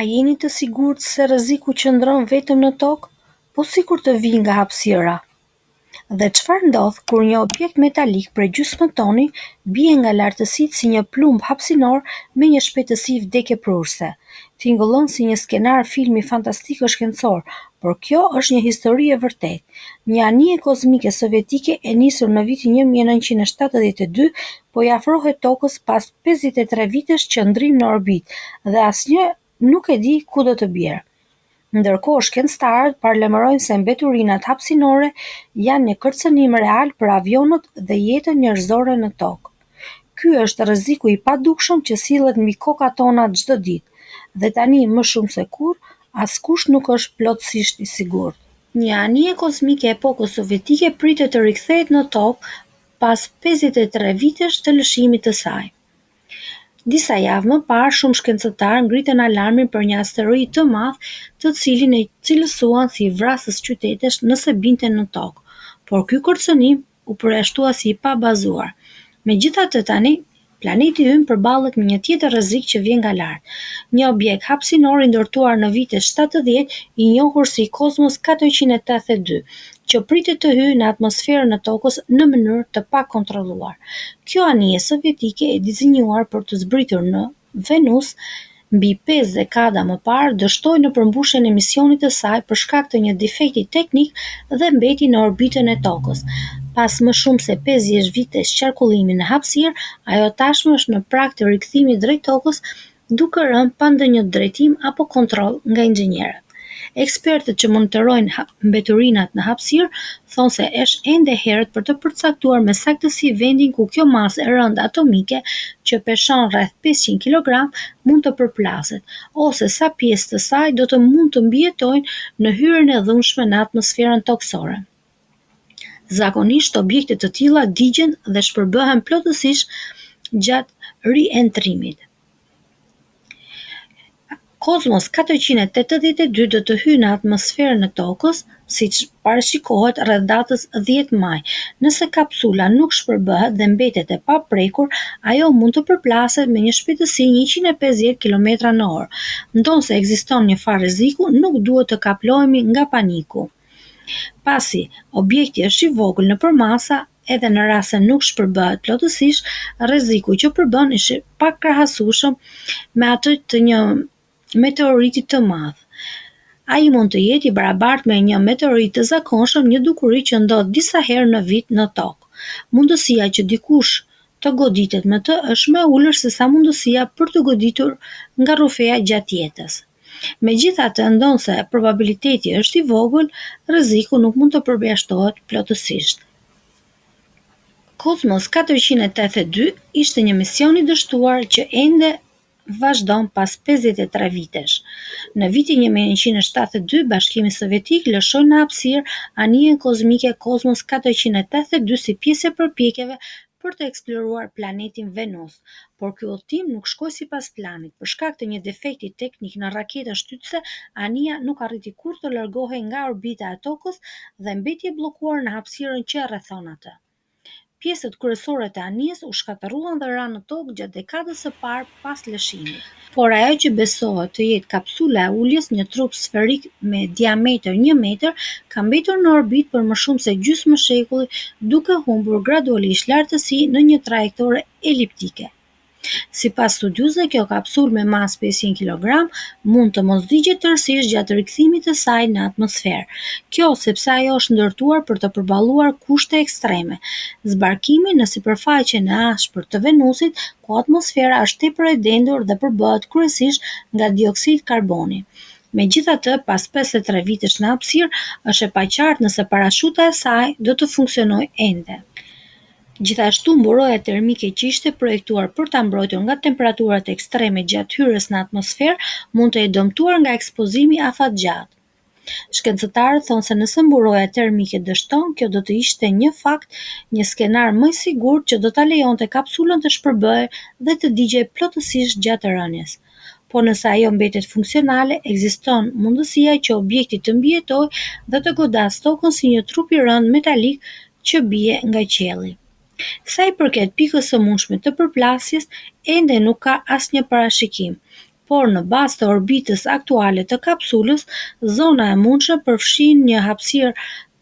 A jeni të sigurt se rreziku qëndron vetëm në tokë, po sikur të vijë nga hapësira? Dhe çfarë ndodh kur një objekt metalik prej gjysmë toni bie nga lartësitë si një plumb hapësinor me një shpejtësi vdekjeprurëse? Tingëllon si një skenar filmi fantastik shkencor, por kjo është një histori e vërtetë. Një anije kozmike sovjetike e nisur në vitin 1972 po i afrohet Tokës pas 53 vitesh qëndrim në orbitë dhe asnjë nuk e di ku do të bjerë. Ndërkohë shkencëtarët paralajmërojnë se mbeturinat hapësinore janë një kërcënim real për avionët dhe jetën njerëzore në tokë. Ky është rreziku i padukshëm që sillet mbi kokat tona çdo ditë. Dhe tani më shumë se kurrë, askush nuk është plotësisht i sigurt. Një anije kozmike e epokës sovjetike pritet të rikthehet në tokë pas 53 vitesh të lëshimit të saj. Disa javë më parë, shumë shkencëtarë ngritën alarmin për një asteroid të madh, të cilin e cilësuan si vrasës qytetesh nëse binte në tokë, por ky kërcënim u përjashtua si i pabazuar. Megjithatë tani, planeti ynë përballet me një tjetër rrezik që vjen nga lart. Një objekt hapësinor i ndërtuar në vitet 70, i njohur si Kozmos 482, që pritet të hyjë në atmosferën e Tokës në mënyrë të pakontrolluar. Kjo anije sovjetike e dizenjuar për të zbritur në Venus mbi 5 dekada më parë dështoi në përmbushjen e misionit të saj për shkak të një defekti teknik dhe mbeti në orbitën e Tokës. Pas më shumë se 50 vitesh qarkullimi në hapësirë, ajo tashmë është në prag të rikthimit drejt Tokës, duke rënë pa ndonjë drejtim apo kontroll nga inxhinierët. Ekspertët që monitorojnë mbeturinat në hapësirë thonë se është ende e herët për të përcaktuar me saktësi vendin ku kjo masë e rëndë atomike, që peshon rreth 500 kg, mund të përplaset, ose sa pjesë të saj do të mund të mbijetojnë në hyrjen e dhunshme në atmosferën toksore. Zakonisht objekte të tilla digjen dhe shpërbëhen plotësisht gjatë rientrimit. Kozmos 482 do të hyjë në atmosferën e Tokës, siç parashikohet rreth datës 10 maj. Nëse kapsula nuk shpërbëhet dhe mbetet e paprekur, ajo mund të përplaset me një shpejtësi 150 km/h. Ndonse ekziston një farë rreziku, nuk duhet të kaplohemi nga paniku. Pasi objekti është i vogël nëpër masa, edhe në rast se nuk shpërbëhet plotësisht, rreziku që përbën është pak krahasueshëm me atë të një meteoriti të madh. Ai mund të jetë i barabartë me një meteorit të zakonshëm, një dukuri që ndodh disa herë në vit në tokë. Mundësia që dikush të goditet me të është më e ulur se sa mundësia për të goditur nga rrufeja gjatë jetës. Megjithatë, ndonse probabiliteti është i vogël, rreziku nuk mund të përjashtohet plotësisht. Kozmos 482 ishte një mision i dështuar që ende vazhdon pas 53 vitesh. Në vitin 1972, Bashkimi Sovjetik lëshoi në hapësirë anijen kozmike Kozmos 482 si pjesë e përpjekjeve për të eksploruar planetin Venus, por ky udhëtim nuk shkoi sipas planit. Për shkak të një defekti teknik në raketën shtytëse, anija nuk arriti kurrë të largohej nga orbita e Tokës dhe mbeti e bllokuar në hapësirën që e rrethon atë. Pjesët kryesore të anijes u shkatërruan dhe ranë në tokë gjatë dekadës së parë pas lëshimit. Por ajo që besohet të jetë kapsula e uljes, një trup sferik me diametër 1 metër, ka mbetur në orbitë për më shumë se gjysmë shekulli, duke humbur gradualisht lartësi në një trajektore eliptike. Sipas studiuesve, kjo kapsulë me masë 500 kg mund të mos digjet tërësisht gjatë rikthimit të saj në atmosferë. Kjo sepse ajo është ndërtuar për të përballuar kushte ekstreme. Zbarkimi në sipërfaqen e ashpër të Venusit, ku atmosfera është tepër e dendur dhe përbëhet kryesisht nga dioksid karboni. Megjithatë, pas 53 vitesh në hapësirë, është e paqartë nëse parashuta e saj do të funksionojë ende. Gjithashtu, mburoja termike që ishte projektuar për ta mbrojtur nga temperaturat ekstreme gjatë hyrjes në atmosferë mund të jetë dëmtuar nga ekspozimi afatgjatë. Shkencëtarët thonë se nëse mburoja termike dështon, kjo do të ishte një fakt, një skenar më i sigurt që do ta lejonte kapsulën të shpërbëhej dhe të digjej plotësisht gjatë rënies. Po nëse ajo mbetet funksionale, ekziston mundësia që objekti të mbijetojë dhe të godasë Tokën si një trup i rënd metalik që bie nga qielli. Sa i përket pikës së mundshme të përplasjes, ende nuk ka asnjë parashikim. por në bazë të orbitës aktuale të kapsulës, zona e mundshme përfshin një hapësirë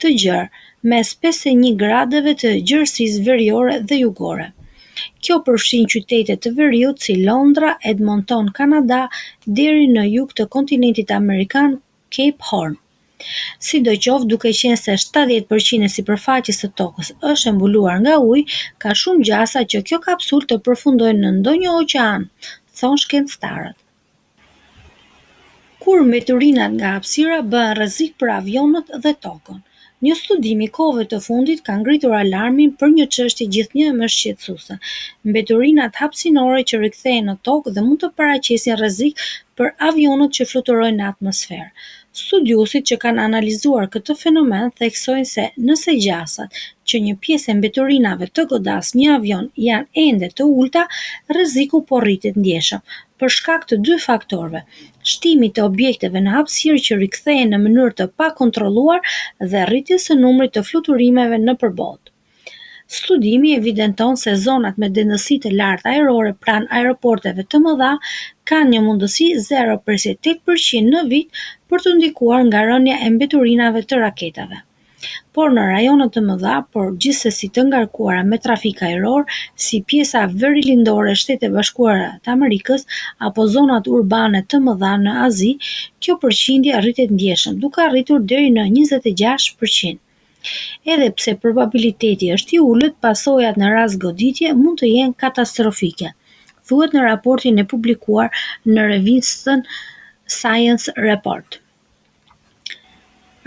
të gjerë mes 51 gradëve të gjerësisë veriore dhe jugore. Kjo përfshin qytete të veriut si Londra, Edmonton, Kanada, deri në jug të kontinentit amerikan, Cape Horn. Sidoqoftë, duke qenë se 70% e sipërfaqes së tokës është e mbuluar nga ujë, ka shumë gjasa që kjo kapsulë të përfundojë në ndonjë oqean, thonë shkencëtarët. Kur mbeturinat nga hapësira bëhen rrezik për avionët dhe tokën. Një studim i kohëve të fundit ka ngritur alarmin për një çështje gjithnjë më shqetësuese: mbeturinat hapësinore që rikthehen në tokë dhe mund të paraqesin rrezik për avionët që fluturojnë në atmosferë. Studiuesit që kanë analizuar këtë fenomen theksojnë se nëse gjasat që një pjesë e mbeturinave të godas një avion janë ende të ulta, rreziku po rritet ndjeshëm për shkak të dy faktorëve: shtimit të objekteve në hapësirë që rikthehen në mënyrë të pakontrolluar dhe rritjes së numrit të fluturimeve nëpër botë. Studimi evidenton se zonat me densiteti të lartë ajrore pranë aeroporteve të mëdha kanë një mundësi 0,8% në vit për të ndikuar nga rënja e mbeturinave të raketave. Por në rajone të mëdha, por gjithsesi të ngarkuara me trafik ajror, si pjesa verilindore e Shtetet Bashkuara të Amerikës apo zonat urbane të mëdha në Azi, kjo përqindje rritet ndjeshëm, duke arritur deri në 26%. Edhe pse probabiliteti është i ulët, pasojat në rast goditje mund të jenë katastrofike, thuhet në raportin e publikuar në revistën Science Report.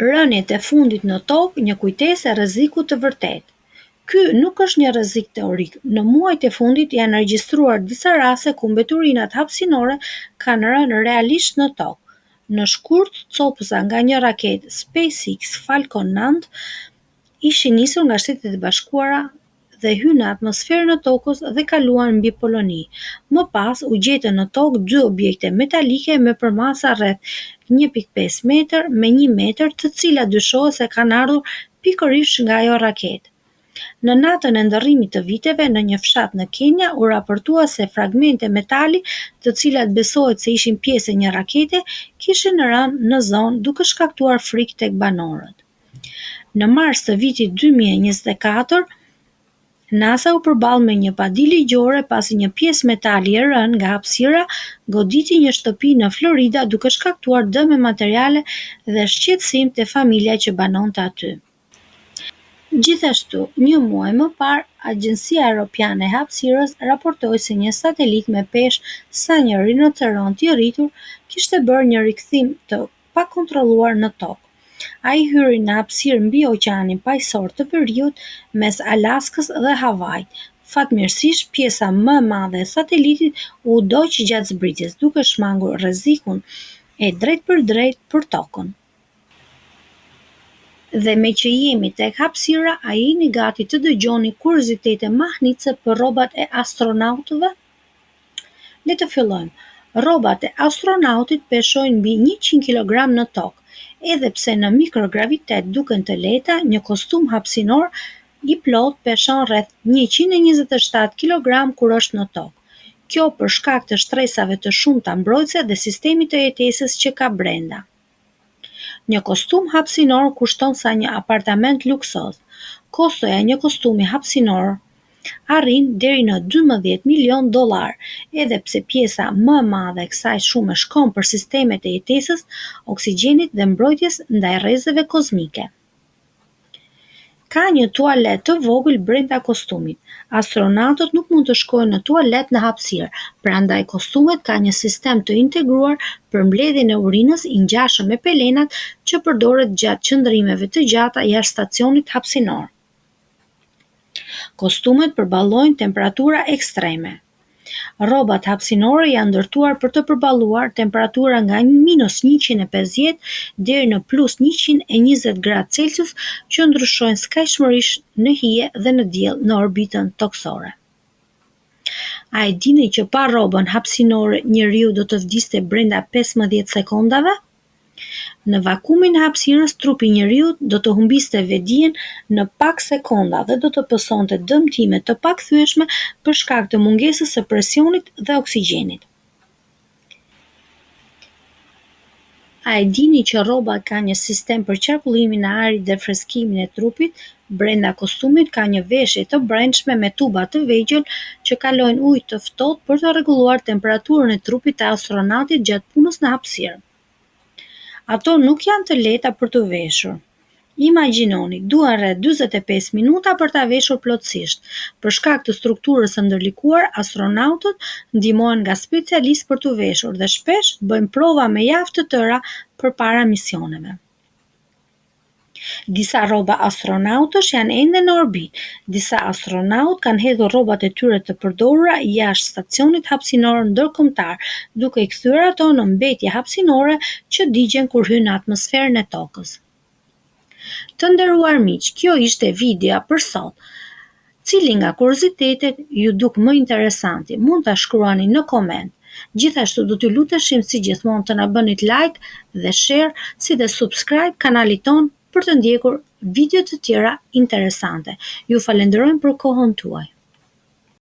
Rënjet e fundit në tokë, një kujtesë e rrezikut të vërtetë. Ky nuk është një rrezik teorik. Në muajt e fundit janë regjistruar disa raste ku mbeturinat hapësinore kanë rënë realisht në tokë. Në shkurt, copëza nga një raketë SpaceX Falcon 9 ishin nisur nga Shtetet e Bashkuara dhe hyrën në atmosferën e tokës dhe kaluan mbi Poloni. Më pas u gjetën në tokë dy objekte metalike me përmasa rreth 1,5 metër me 1 metër, të cilat dyshohet se kanë ardhur pikërisht nga ajo raketë. Në natën e ndërrimit të viteve, në një fshat në Kenja, u raportua se fragmente metali, të cilat besohet se ishin pjesë e një rakete, kishin rënë në zonë duke shkaktuar frikë tek banorët. Në mars të vitit 2024, NASA u përball me një padi ligjore pasi një pjesë metali e rënë nga hapësira goditi një shtëpi në Florida duke shkaktuar dëme materiale dhe shqetësim te familja që banonte aty. Gjithashtu, një muaj më parë, Agjencia Europiane e Hapësirës raportoi se një satelit me peshë sa një rinoceronт i rritur kishte bërë një rikthim të pakontrolluar në tokë. Ai hyri në hapësirë mbi oqeanin paqësor të veriut mes Alaskës dhe Havajit. Fatmirësisht, pjesa më e madhe e satelitit u doq gjatë zbritjes, duke shmangur rrezikun e drejtpërdrejtë për tokën. Dhe me që jemi tek hapësira, a jeni gati të dëgjoni kuriozitete mahnitse për rrobat e astronautëve? Le të fillojmë. Rrobat e astronautit peshojnë mbi 100 kg në tokë. Edhe pse në mikrogravitet duken të lehta, një kostum hapësinor i plot peshon rreth 127 kg kur është në tokë. Kjo për shkak të shtresave të shumta mbrojtëse dhe sistemit të jetesës që ka brenda. Një kostum hapësinor kushton sa një apartament luksoz. Kostoja e një kostumi hapësinor arrin deri në $12 milion, edhe pse pjesa më e madhe e kësaj sume shkon për sistemet e jetesës, oksigjenit dhe mbrojtjes ndaj rrezeve kozmike. Ka një tualet të vogël brenda kostumit. Astronautët nuk mund të shkojnë në tualet në hapësirë, prandaj kostumet ka një sistem të integruar për mbledhjen e urinës i ngjashëm me pelenat që përdoret gjatë qëndrimeve të gjata jashtë stacionit hapësinor. Kostumet përballojnë temperatura ekstreme. Rrobat hapësinore janë ndërtuar për të përballuar temperatura nga -150 deri në +120 gradë Celsius që ndryshojnë skajshmërisht në hije dhe në diell në orbitën toksore. A e dini që pa rrobën hapësinore njeriu do të vdiste brenda 15 sekondave? Në vakumin e hapësirës, trupi i njeriut do të humbiste vedijen në pak sekonda dhe do të pësonte dëmtime të pakthyeshme për shkak të mungesës së presionit dhe oksigjenit. A e dini që rroba ka një sistem për qarkullimin e ajrit dhe freskimin e trupit? Brenda kostumit ka një veshje të brendshme me tuba të vegjël që kalojnë ujë të ftohtë për të rregulluar temperaturën e trupit të astronautit gjatë punës në hapësirë. Ato nuk janë të lehta për të veshur. Imagjinoni, duhen rreth 45 minuta për ta veshur plotësisht. Për shkak të strukturës së ndërlikuar, astronautët ndihmohen nga specialistë për t'u veshur dhe shpesh bëjnë prova me javë të tëra përpara misioneve. Disa rroba astronautësh janë ende në orbitë. Disa astronautë kanë hedhur rrobat e tyre të përdorura jashtë stacionit hapësinor ndërkombëtar, duke i kthyer ato në mbetje hapësinore që digjen kur hyjnë në atmosferën e tokës. Të nderuar miq, kjo ishte videoja për sot. Cili nga kuriozitetet ju duk më interesanti? Mund ta shkruani në koment. Gjithashtu do t'ju luteshim si gjithmonë të na bënit like dhe share, si dhe subscribe kanalit ton për të ndjekur video të tjera interesante. Ju falenderojmë për kohën tuaj.